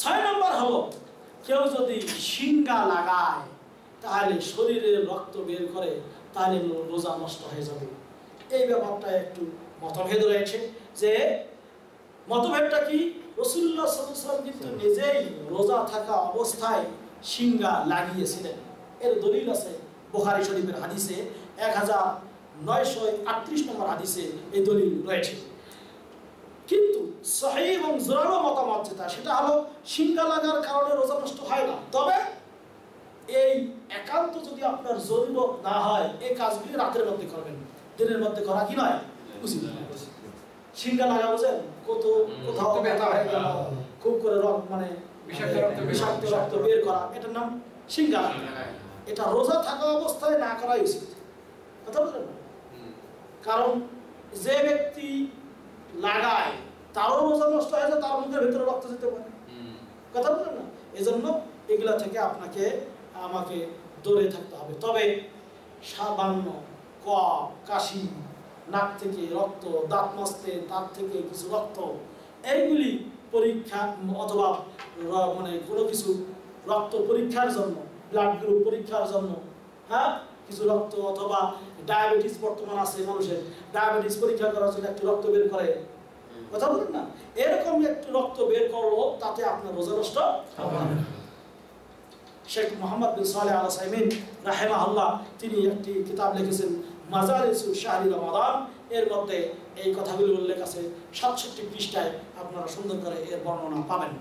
6 নম্বর হলো কেউ যদি শিঙ্গা লাগায় তাহলে শরীরের রক্ত বের করে তাহলে রোজা নষ্ট হয়ে যাবে। এই ব্যাপারটা একটু মতভেদ রয়েছে। যে মতভেদটা কি? রাসূলুল্লাহ সাল্লাল্লাহু আলাইহি ওয়াসাল্লাম কিন্তু নিজেই রোজা থাকা অবস্থায় শিঙ্গা লাগিয়েছিলেন। এর দলিল আছে বুখারী শরীফের হাদিসে 1938 নম্বর হাদিসে এই দলিল রয়েছে। কিন্তু সহিহ এবং জোরালো মতামত যেটা সেটা হলো শিঙ্গা লাগার কারণে রোজা নষ্ট হয় না। তবে এই একান্ত যদি আপনার জরুরত না হয় এই কাজগুলি রাতের মধ্যে করবেন, দিনের মধ্যে করা কি নয় উচিত। শিঙ্গা লাগা বোঝেন কোথাও ব্যথা হয়ে গেল, খুব করে রক্ত মানে বিষাক্ত রক্ত বের করা, এটার নাম শিঙ্গা লাগা। এটা রোজা থাকা অবস্থায় না করাই উচিত। কথা বলেন না? কারণ যে ব্যক্তি লাগায় তারও রোজা নষ্ট হয়ে যায়, তার মুখের ভিতরে রক্ত যেতে পারে। কথা বলেন না? এজন্য এগুলা থেকে আমাকে দূরে থাকতে হবে। তবে সামান্য কফ, কাশি, নাক থেকে রক্ত, দাঁত মাজতে তার থেকে কিছু রক্ত, এইগুলি পরীক্ষা অথবা মানে কোনো কিছু রক্ত পরীক্ষার জন্য, ব্লাড গ্রুপ পরীক্ষার জন্য, হ্যাঁ, কিছু রক্ত অথবা ডায়াবেটিস বর্তমান আছে মানুষের, ডায়াবেটিস পরীক্ষা করার জন্য একটু রক্ত বের করে। কথা বলেন না? এরকম একটু রক্ত বের করলো তাতে আপনার রোজা নষ্ট হবে না। শেখ মোহাম্মদ বিন সালেহ আল উসাইমিন রাহিমাহুল্লাহ তিনি একটি কিতাব লিখেছেন মাজালিসুল শাহরি রমাদান। এর মধ্যে এই কথাগুলি উল্লেখ আছে 67 পৃষ্ঠায়, আপনারা সুন্দর করে এর বর্ণনা পাবেন।